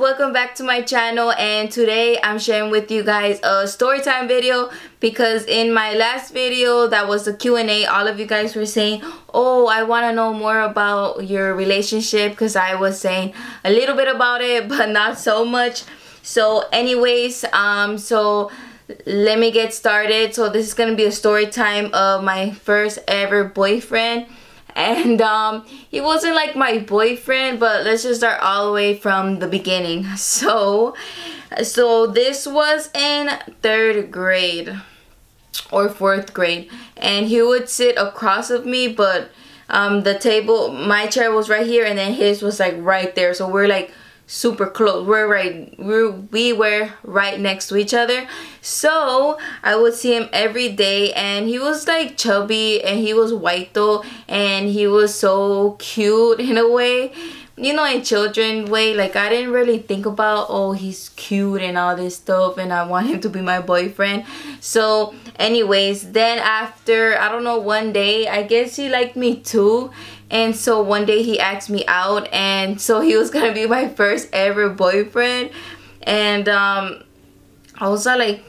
welcome back to my channel, and today I'm sharing with you guys a story time video because in my last video that was the Q&A, all of you guys were saying, oh, I want to know more about your relationship, because I was saying a little bit about it but not so much. So anyways, so let me get started. So this is gonna be a story time of my first ever boyfriend. And he wasn't like my boyfriend, but let's just start all the way from the beginning. So this was in 3rd grade or 4th grade, and he would sit across of me, but the table, my chair was right here and then his was like right there, so we're like super close. We were right next to each other. So I would see him every day, and he was like chubby and he was white though, and he was so cute in a way, you know, in children way. Like I didn't really think about, oh, he's cute and all this stuff and I want him to be my boyfriend. So anyways, then after, I don't know, one day I guess he liked me too. And so one day he asked me out, and so he was gonna be my first ever boyfriend. And I was like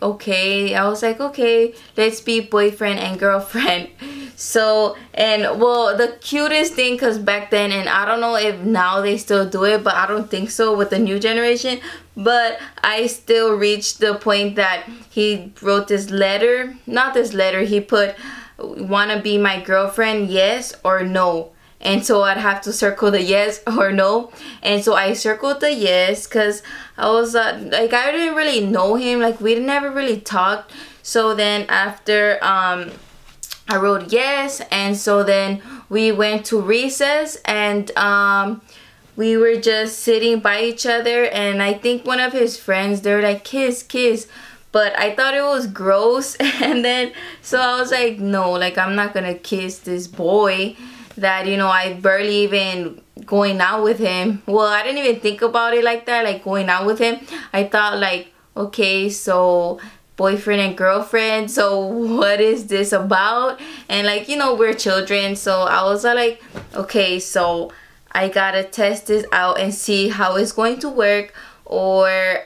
okay, let's be boyfriend and girlfriend. So, and well, the cutest thing, because back then, and I don't know if now they still do it, but I don't think so with the new generation, but I still reached the point that he wrote this letter, not this letter, he put, wanna be my girlfriend, yes or no. And so I'd have to circle the yes or no. And so I circled the yes because I was like, I didn't really know him, like we never really talked. So then after I wrote yes, and so then we went to recess, and we were just sitting by each other, and I think one of his friends, they were like, kiss, kiss. But I thought it was gross, and then so I was like, no, like I'm not gonna kiss this boy that, you know, I barely even going out with him. Well, I didn't even think about it like that, like going out with him. I thought like, okay, so boyfriend and girlfriend, so what is this about? And like, you know, we're children, so I was like, okay, so I gotta test this out and see how it's going to work. Or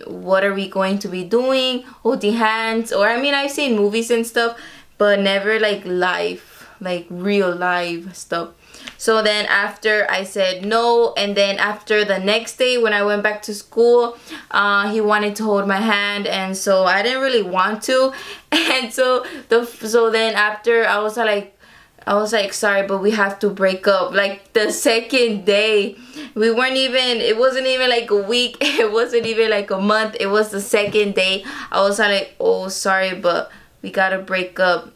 what are we going to be doing, holding hands? Or I mean, I've seen movies and stuff, but never like live, like real live stuff. So then after I said no, and then after the next day when I went back to school, he wanted to hold my hand, and so I didn't really want to. And so then after I was like, sorry, but we have to break up. Like the second day, we weren't even, it wasn't even like a week, it wasn't even like a month, it was the second day. I was like, oh, sorry, but we gotta break up.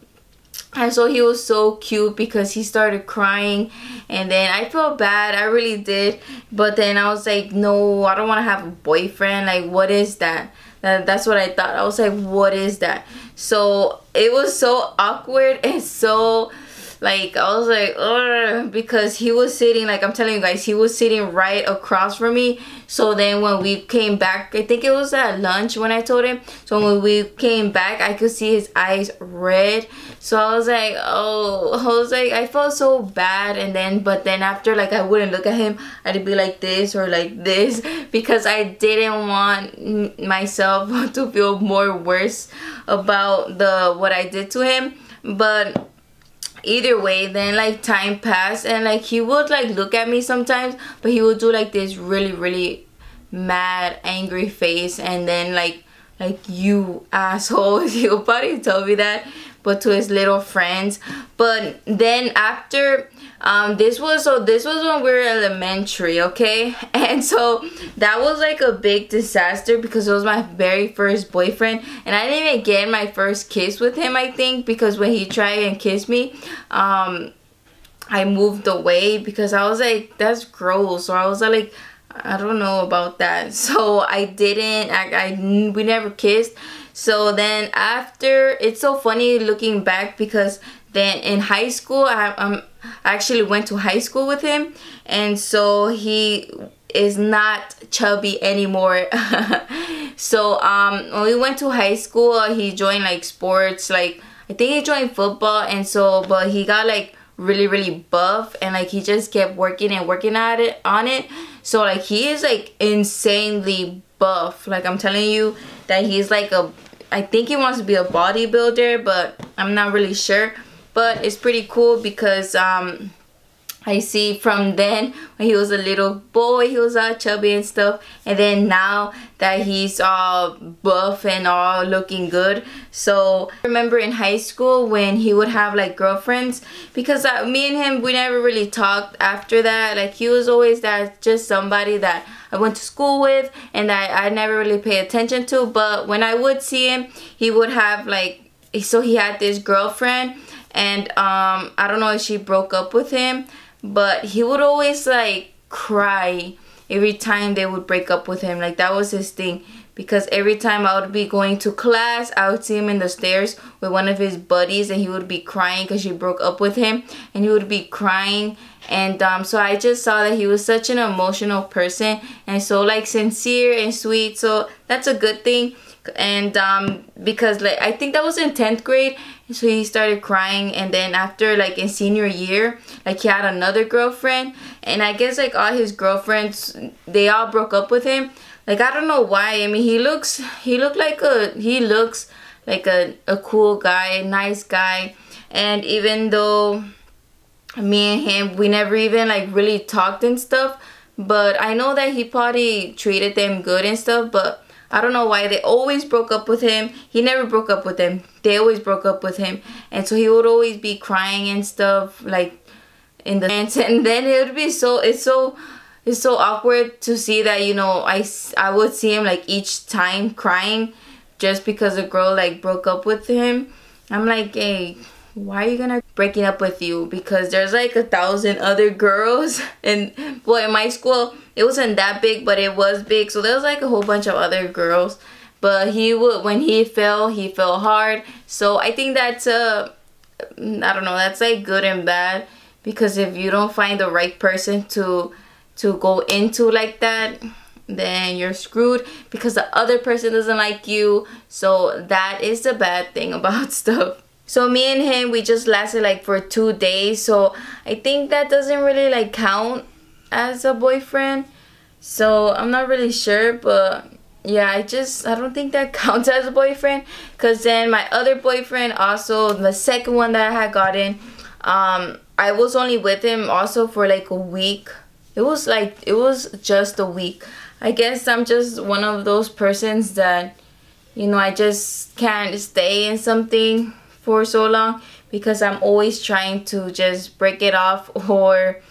And so he was so cute because he started crying, and then I felt bad, I really did. But then I was like, no, I don't want to have a boyfriend. Like, what is that? That's what I thought. I was like, what is that? So it was so awkward and so, like, I was like, ugh, because he was sitting, like I'm telling you guys, he was sitting right across from me. So then when we came back, I think it was at lunch when I told him. So when we came back, I could see his eyes red. So I was like, oh, I felt so bad. And then, but then after, like, I wouldn't look at him. I'd be like this or like this, because I didn't want myself to feel more worse about what I did to him. But either way, then like time passed, and like he would like look at me sometimes, but he would do like this really mad angry face, and then like you assholes, he'll probably tell me that, but to his little friends. But then after this was when we were elementary, okay? And so that was like a big disaster because it was my very first boyfriend, and I didn't even get my first kiss with him, I think, because when he tried and kissed me, I moved away because I was like, that's gross. So I was like, I don't know about that. So I didn't, we never kissed. So then after, it's so funny looking back, because then in high school, I actually went to high school with him, and so he is not chubby anymore. So when we went to high school, he joined like sports, like I think he joined football, and so, but he got like really buff, and like he just kept working and working at it on it. So like he is like insanely buff. Like I'm telling you that he's like I think he wants to be a bodybuilder, but I'm not really sure. But it's pretty cool because I see from then when he was a little boy, he was all chubby and stuff, and then now that he's all buff and all looking good. So I remember in high school when he would have like girlfriends, because me and him, we never really talked after that. Like he was always that just somebody that I went to school with and that I never really paid attention to. But when I would see him, he would have like, so he had this girlfriend, and I don't know if she broke up with him, but he would always like cry every time they would break up with him. Like that was his thing, because every time I would be going to class, I would see him in the stairs with one of his buddies, and he would be crying because she broke up with him, and he would be crying. And so I just saw that he was such an emotional person and so like sincere and sweet, so that's a good thing. And because like I think that was in 10th grade, so he started crying. And then after like in senior year, like he had another girlfriend, and I guess like all his girlfriends, they all broke up with him. Like I don't know why. I mean, he looks like a cool guy, a nice guy. And even though me and him, we never even like really talked and stuff, but I know that he probably treated them good and stuff. But I don't know why they always broke up with him. He never broke up with them. They always broke up with him. And so he would always be crying and stuff like in the dance. And then it would be it's so awkward to see that, you know, I would see him like each time crying just because a girl like broke up with him. I'm like, hey, why are you gonna breaking up with you? Because there's like 1,000 other girls. And well, in my school it wasn't that big, but it was big, so there was like a whole bunch of other girls. But when he fell hard. So I think that's I don't know, that's like good and bad, because if you don't find the right person to go into like that, then you're screwed, because the other person doesn't like you. So that is the bad thing about stuff. So me and him, we just lasted like for 2 days, so I think that doesn't really like count as a boyfriend. So I'm not really sure, but yeah, I don't think that counts as a boyfriend. Because then my other boyfriend, also the second one that I had gotten, I was only with him also for like a week. It was just a week. I guess I'm just one of those persons that, you know, I just can't stay in something for so long, because I'm always trying to just break it off or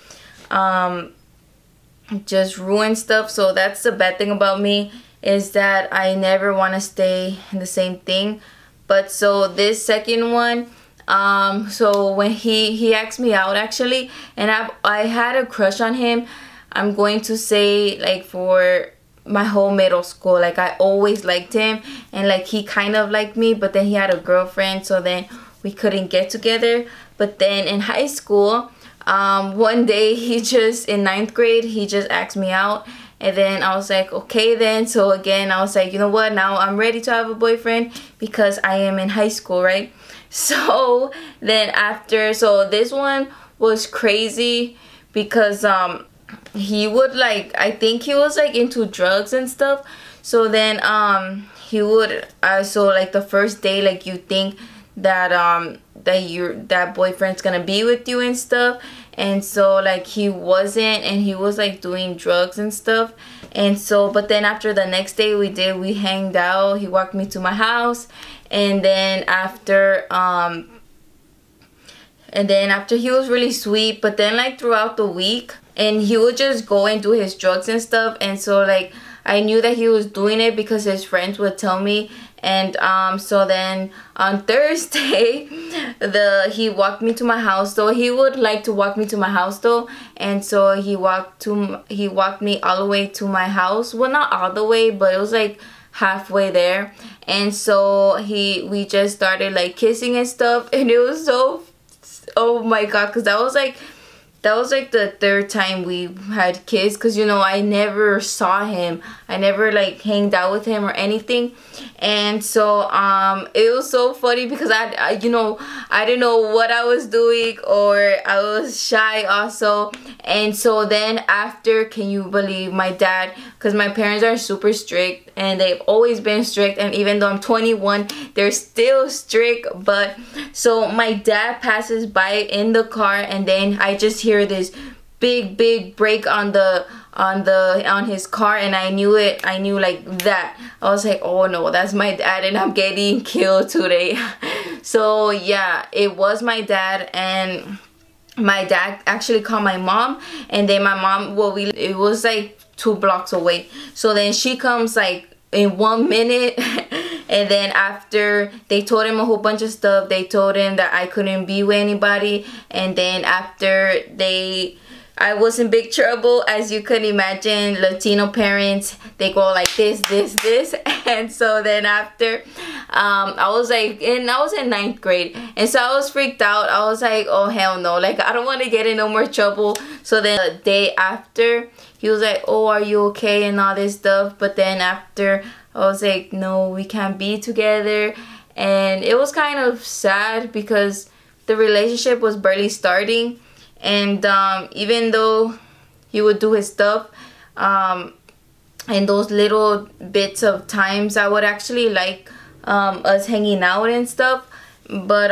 just ruin stuff. So that's the bad thing about me, is that I never want to stay in the same thing. But so this second one, so when he asked me out actually, and I had a crush on him, I'm going to say like for my whole middle school. Like I always liked him, and like he kind of liked me, but then he had a girlfriend, so then we couldn't get together. But then in high school, one day in 9th grade, he just asked me out, and then I was like, okay then. So again, I was like, you know what, now I'm ready to have a boyfriend, because I am in high school, right? So then so this one was crazy, because he would like, I think he was like into drugs and stuff. So then he would so like the first day, like you think that that boyfriend's gonna be with you and stuff, and so like he wasn't, and he was like doing drugs and stuff. And so but then after the next day we hanged out, he walked me to my house, and then after he was really sweet. But then like throughout the week, and he would just go and do his drugs and stuff. And so like I knew that he was doing it because his friends would tell me. And so then on Thursday, he walked me to my house. So he would like to walk me to my house though, and so he walked me all the way to my house. Well, not all the way, but it was like halfway there. And so we just started like kissing and stuff, and it was so, oh my god, because that was like that was like the third time we had kids, because you know, I never saw him, I never like hanged out with him or anything. And so it was so funny because I you know, I didn't know what I was doing, or I was shy also. And so then after, can you believe, my dad, because my parents are super strict and they've always been strict, and even though I'm 21 they're still strict. But so my dad passes by in the car, and then I just hear this big brake on his car, and I knew like that. I was like, oh no, that's my dad and I'm getting killed today. So yeah, it was my dad, and my dad actually called my mom, and then my mom, well, it was like 2 blocks away, so then she comes like in 1 minute. And then after, they told him a whole bunch of stuff. They told him that I couldn't be with anybody, and then after, I was in big trouble. As you could imagine, Latino parents, they go like this. And so then after, I was like, I was in 9th grade, and so I was freaked out. I was like, oh hell no, like I don't want to get in no more trouble. So then the day after, he was like, oh, are you okay, and all this stuff. But then after, I was like, no, we can't be together. And it was kind of sad because the relationship was barely starting. And even though he would do his stuff, in those little bits of times, I would actually like us hanging out and stuff. But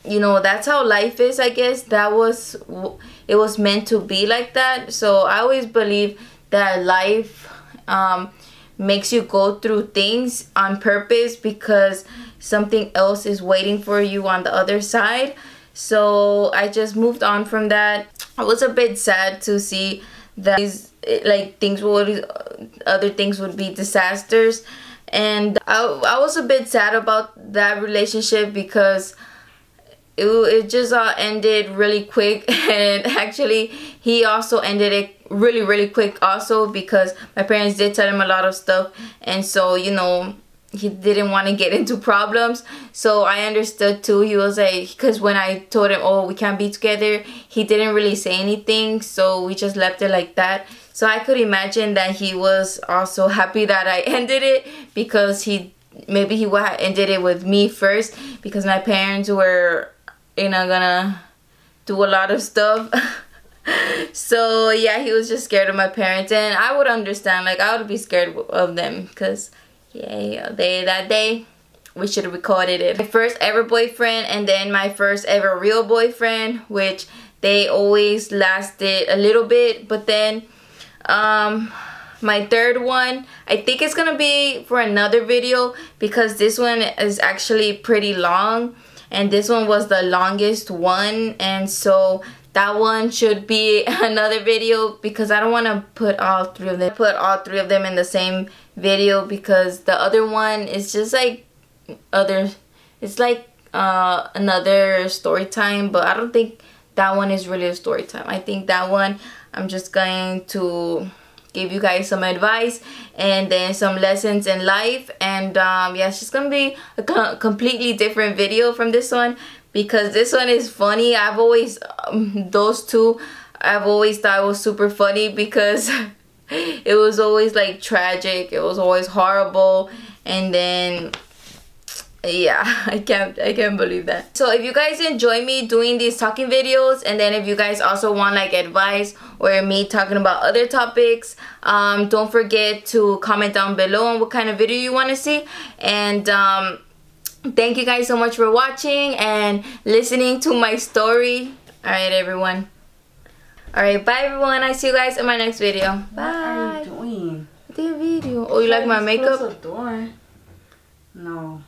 you know, that's how life is, I guess. It was meant to be like that. So I always believe that life makes you go through things on purpose, because something else is waiting for you on the other side. So I just moved on from that. I was a bit sad to see that other things would be disasters, and I was a bit sad about that relationship because it just ended really quick. And actually, he also ended it really quick also, because my parents did tell him a lot of stuff, and so, you know, he didn't want to get into problems. So I understood too. He was like, because when I told him, oh, we can't be together, he didn't really say anything, so we just left it like that. So I could imagine that he was also happy that I ended it, because maybe he would have ended it with me first, because my parents were, you know, gonna do a lot of stuff. So yeah, he was just scared of my parents, and I would understand. Like, I would be scared of them, because yeah, that day we should have recorded it. My first ever boyfriend, and then my first ever real boyfriend, which they always lasted a little bit. But then my third one, I think it's gonna be for another video, because this one is actually pretty long, and this one was the longest one, and so that one should be another video, because I don't want to put all three of them in the same video, because the other one is just like it's like another story time. But I don't think that one is really a story time. I think that one, I'm just going to give you guys some advice and then some lessons in life. And yeah, it's just gonna be a completely different video from this one, because this one is funny. I've always those two, I've always thought was super funny, because it was always like tragic, it was always horrible. And then yeah, I can't believe that. So if you guys enjoy me doing these talking videos, and then if you guys also want like advice or me talking about other topics, don't forget to comment down below on what kind of video you want to see. And thank you guys so much for watching and listening to my story. Alright everyone. Alright, bye everyone. I see you guys in my next video. Bye. What are you doing? The video. Oh, you like my makeup? Close the door. No.